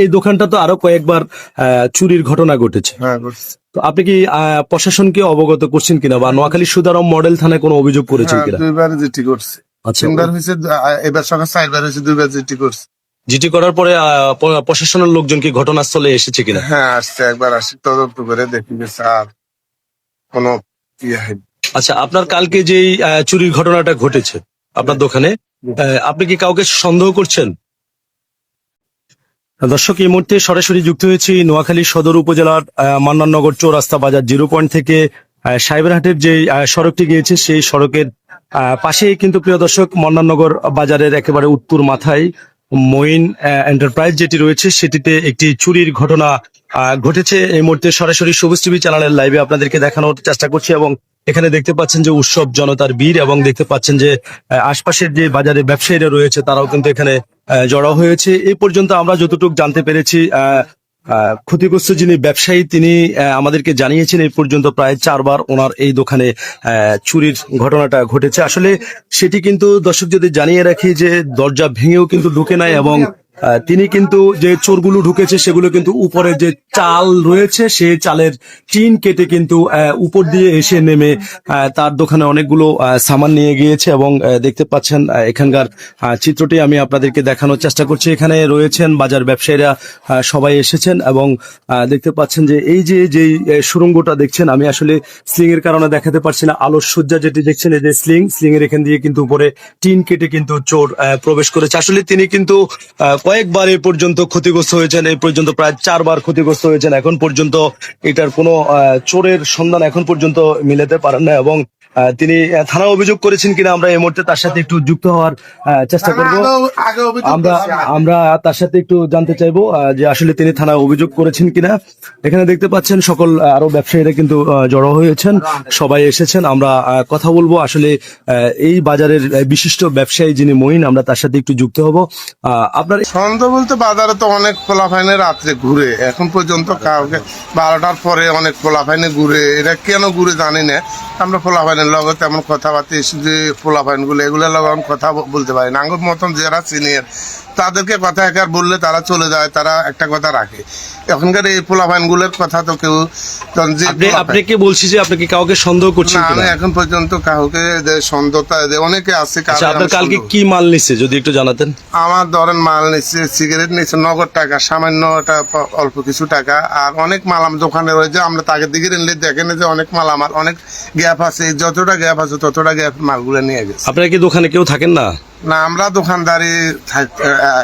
এই দোকানটা তো আরো কয়েকবার চুরির ঘটনা ঘটেছে। হ্যাঁ করছে। তো আপনি কি প্রশাসনকে অবগত করছেন কিনা বা নোয়াখালী সুদারম মডেল থানায় কোনো অভিযোগ করেছেন হ্যাঁ, কিনা? 2বার জিটি করছে। আচ্ছা, 3বার হয়েছে, এবার সকাল 4বার হয়েছে, 2বার জিটি করছে। জিটি করার পরে প্রশাসনের লোকজন কি ঘটনাস্থলে এসেছে কিনা? হ্যাঁ আসছে, একবার আসি তদন্ত করে দেখি গেছে, আর কোনো ইয়ে হয়নি। আচ্ছা, আপনার কালকে যে চুরির ঘটনাটা ঘটেছে আপনার দোকানে, আপনি কি কাউকে সন্দেহ করছেন? দর্শক, এই মুহূর্তে সরাসরি যুক্ত হয়েছি নোয়াখালী সদর উপজেলার মান্নাননগর চৌরাস্তা বাজার 0 পয়েন্ট থেকে সাইবারহাটের যে সড়কটি গিয়েছে সেই সড়কের পাশেই কিন্তু প্রিয় দর্শক মান্নাননগর বাজারের একেবারে উত্তর মাথায় মঈন এন্টারপ্রাইজ যেটি রয়েছে সেটিতে একটি চুরির ঘটনা ঘটেছে। এই মুহূর্তে সরাসরি সবুজ টিভি চ্যানেলের লাইভে আপনাদেরকে দেখানোর চেষ্টা করছি এবং এখানে দেখতে পাচ্ছেন যে উৎসব জনতার ভিড় এবং দেখতে পাচ্ছেন যে আশপাশের যে বাজারে ব্যবসায়ীরা রয়েছে তারাও কিন্তু এখানে জড়ো হয়েছে। এই পর্যন্ত আমরা যতটুকু জানতে পেরেছি ক্ষতিগ্রস্ত যিনি ব্যবসায়ী তিনি আমাদেরকে জানিয়েছেন এই পর্যন্ত প্রায় 4বার ওনার এই দোকানে চুরির ঘটনাটা ঘটেছে। আসলে সেটি কিন্তু দর্শক যদি জানিয়ে রাখি যে দরজা ভেঙেও কিন্তু ঢুকে নাই এবং তিনি কিন্তু যে চোরগুলো ঢুকেছে সেগুলো কিন্তু উপরে যে চাল রয়েছে সেই চালের টিন কেটে কিন্তু উপর দিয়ে এসে নেমে তার দোকানে অনেকগুলো সামান নিয়ে গিয়েছে এবং দেখতে পাচ্ছেন এখানকার চিত্রটি আমি আপনাদেরকে দেখানোর চেষ্টা করছি। এখানে রয়েছেন বাজার ব্যবসায়ীরা, সবাই এসেছেন এবং দেখতে পাচ্ছেন যে এই যে যেই সুড়ঙ্গটা দেখছেন, আমি আসলে স্লিং এর কারণে দেখাতে পারছি না, আলোর সজ্জা যেটি দেখছেন এই যে স্লিং এর এখান দিয়ে কিন্তু উপরে টিন কেটে কিন্তু চোর প্রবেশ করেছে। আসলে তিনি কিন্তু কয়েকবার এ পর্যন্ত ক্ষতিগ্রস্ত হয়েছেন, এই পর্যন্ত প্রায় 4বার ক্ষতিগ্রস্ত হয়েছেন। এখন পর্যন্ত এটার কোনো চোরের সন্ধান এখন পর্যন্ত মিলাতে পারেন না এবং তিনি থানায় অভিযোগ করেছেন কিনা আমরা এই মুহূর্তে তার সাথে একটু যুক্ত হওয়ার চেষ্টা করব। আমরা তার সাথে একটু জানতে চাইবো যে আসলে তিনি থানায় অভিযোগ করেছেন কিনা। এখানে দেখতে পাচ্ছেন সকল আরো ব্যবসায়ীরা কিন্তু জড়ো হয়েছেন, সবাই এসেছেন। আমরা কথা বলবো আসলে এই বাজারের বিশিষ্ট ব্যবসায়ী যিনি মঈন, আমরা তার সাথে একটু যুক্ত হব। আপনার সন্দেহ বলতে বাজারে তো অনেক পোলাফাইনে রাত্রে ঘুরে, এখন পর্যন্ত কাউকে 12টার পরে অনেক পোলাফাইনে ঘুরে, এটা কেন ঘুরে জানি না। আমরা পোলাফাইনের লগে তেমন কথাবার্তা এসে যে পোলাফাইন গুলো এগুলোর লগে আমি কথা বলতে পারি না। আঙ্গুর মতন যারা সিনিয়র তাদেরকে কথা একবার বললে তারা চলে যায়, তারা একটা কথা রাখে। এখনকার এই পোলাফাইন গুলোর কথা তো কেউ আপনি কি বলছি যে আপনি কি কাউকে সন্দেহ করছেন? আমি এখন পর্যন্ত কাউকে সন্দেহতা অনেকে আছে। আপনার কালকে কি মাল নিচ্ছে যদি একটু জানাতেন? আমার ধরেন মাল নিচ্ছে, সিগারেট নিচ্ছে, নগদ টাকা, সামান্য অল্প কিছু টাকা, আর অনেক মাল আমার দোকানে রয়েছে। আমরা তাকে দিকে নিলে দেখেন যে অনেক মাল, আমার অনেক গ্যাপ আছে, যতটা গ্যাপ আছে ততটা গ্যাপ মালগুলো নিয়ে গেছে। আপনারা কি দোকানে কেউ থাকেন না? না, আমরা দোকানদারি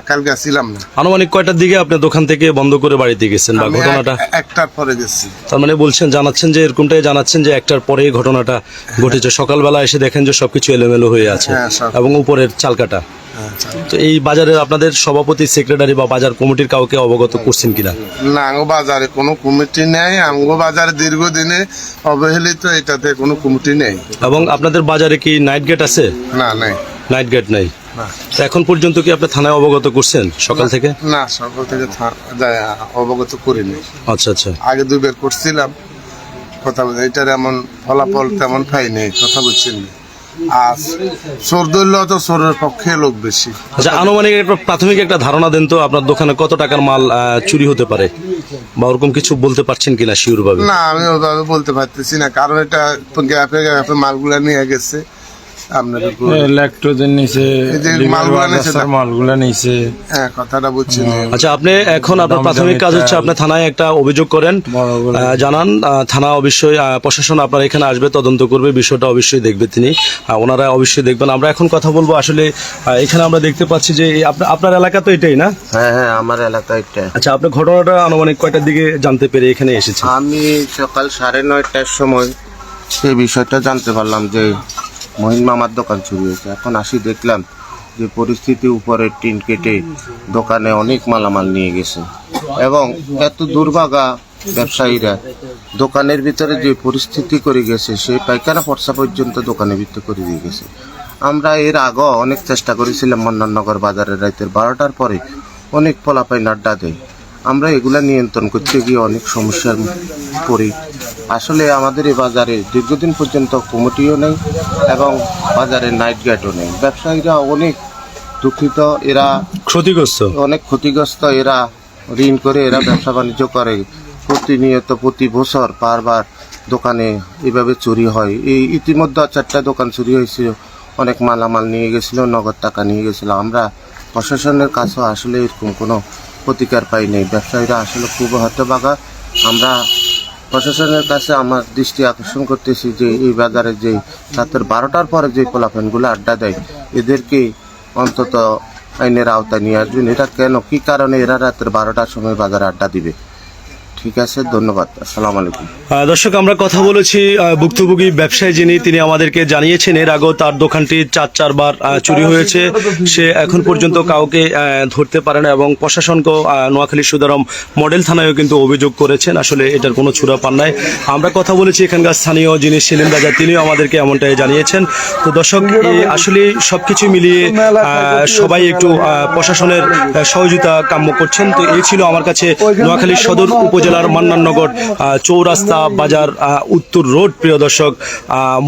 কালকে ছিলাম না। আনুমানিক কয়টার দিকে আপনি দোকান থেকে বন্ধ করে বাড়িতে গেছেন বা ঘটনাটা? 1টার পরে গেছি। তার মানে জানাচ্ছেন যে এরকমটাই জানাচ্ছেন যে 1টার পরে ঘটনাটা ঘটেছে। সকালবেলা এসে দেখেন যে সবকিছু এলোমেলো হয়ে আছে এবং উপরের চালকাটা। তো এই বাজারের আপনাদের সভাপতি, সেক্রেটারি বা বাজার কমিটির কাউকে অবগত করছেন কিনা? না, আঙ্গো বাজারে কোনো কমিটি নেই। আঙ্গো বাজারে দীর্ঘদিনে অবহেলিত, এটাতে কোনো কমিটি নেই। এবং আপনাদের বাজারে কি নাইট গেট আছে? না, নাই, নাইট গেট নাই। এখন পর্যন্ত কি আপনি থানায় অবগত করছেন সকাল থেকে? না, সকাল থেকে অবগত করিনি। আচ্ছা আচ্ছা, আগে 2বার করছিলাম কথা বলতে, এটার এমন ফলাফল তেমন পাইনি, কথা বলছেন। আর চোর ধরলেও তো চোরের পক্ষে লোক বেশি। আচ্ছা, আনুমানিক একটা প্রাথমিক একটা ধারণা দেন তো আপনার দোকানে কত টাকার মাল চুরি হতে পারে বা ওরকম কিছু বলতে পারছেন কিনা শিওর ভাবে? না, আমি ওভাবে বলতে পারতেছি না, কারণ এটা গ্যাপে গ্যাপে মালগুলা নিয়ে গেছে। কথাটা বলছি। আচ্ছা, আপনি এখন আপনার প্রাথমিক কাজ হচ্ছে আপনি থানায় একটা অভিযোগ করেন, জানান। থানা অবশ্যই প্রশাসন আপনার এখানে আসবে, তদন্ত করবে, বিষয়টা অবশ্যই দেখবে তিনি, ওনারা অবশ্যই দেখবেন। আমরা এখন কথা বলবো আসলে এখানে আমরা দেখতে পাচ্ছি যে আপনার এলাকা তো এটাই না? হ্যাঁ হ্যাঁ, আমার এলাকা এটা। আচ্ছা, আপনার ঘটনাটা আনুমানিক কয়টার দিকে জানতে পেরে এখানে এসেছেন? আমি সকাল 9:30টার সময় সেই বিষয়টা জানতে পারলাম যে মহিন মামার দোকান চুরি হয়েছে। এখন আসি দেখলাম যে পরিস্থিতি, উপরে টিন কেটে দোকানে অনেক মালামাল নিয়ে গেছে এবং এত দুর্ভাগা ব্যবসায়ীরা দোকানের ভিতরে যে পরিস্থিতি করে গেছে, সেই পায়খানা পর্সা পর্যন্ত দোকানের ভিতরে করে দিয়ে গেছে। আমরা এর আগেও অনেক চেষ্টা করেছিলাম, মান্নাননগর বাজারের রাতের 12টার পরে অনেক পোলাপাইন আড্ডা দেয়। আমরা এগুলা নিয়ন্ত্রণ করতে গিয়ে অনেক সমস্যার পড়ি। আসলে আমাদের এই বাজারে দীর্ঘদিন পর্যন্ত কমিটিও নেই এবং বাজারে নাইট গার্ডও নেই। ব্যবসায়ীরা অনেক দুঃখিত, এরা ক্ষতিগ্রস্ত, অনেক ক্ষতিগ্রস্ত। এরা ঋণ করে এরা ব্যবসা বাণিজ্য করে। প্রতিনিয়ত প্রতি বছর বারবার দোকানে এভাবে চুরি হয়। এই ইতিমধ্যে 4টা দোকান চুরি হয়েছিল, অনেক মালামাল নিয়ে গেছিল, নগদ টাকা নিয়ে গেছিল। আমরা প্রশাসনের কাছেও আসলে এরকম কোনো প্রতিকার পাই নাই। ব্যবসায়ীরা আসলে খুব হতবাগা। আমরা প্রশাসনের কাছে আমার দৃষ্টি আকর্ষণ করতেছি যে এই বাজারে যে রাতের 12টার পরে যে পোলাপানগুলো আড্ডা দেয়, এদেরকে অন্তত আইনের আওতায় নিয়ে আসবেন। এটা কেন, কি কারণে এরা রাতের 12টার সময় বাজারে আড্ডা দিবে? ঠিক আছে, ধন্যবাদ। আসসালামু আলাইকুম। দর্শক, আমরা কথা বলেছি ভুক্তভোগী ব্যবসায়ী যিনি, তিনি আমাদেরকে জানিয়েছেন এর আগেও তার দোকানটি 4বার চুরি হয়েছে। সে এখন পর্যন্ত কাউকে ধরতে পারে না এবং প্রশাসনকেও নোয়াখালী সুদারম মডেল থানায়ও কিন্তু অভিযোগ করেছেন। আসলে এটার কোনো ছুরা পান নাই। আমরা কথা বলেছি এখানকার স্থানীয় যিনি সেলিম রাজা, তিনিও আমাদেরকে এমনটাই জানিয়েছেন। তো দর্শক, আসলে সবকিছু মিলিয়ে সবাই একটু প্রশাসনের সহযোগিতা কাম্য করছেন। তো এই ছিল আমার কাছে নোয়াখালী সদর উপজেলার মান্নাননগর চৌরাস্তা বাজার উত্তর রোড, প্রিয় দর্শক,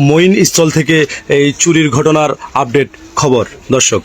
মঈন স্থল থেকে এই চুরির ঘটনার আপডেট খবর। দর্শক।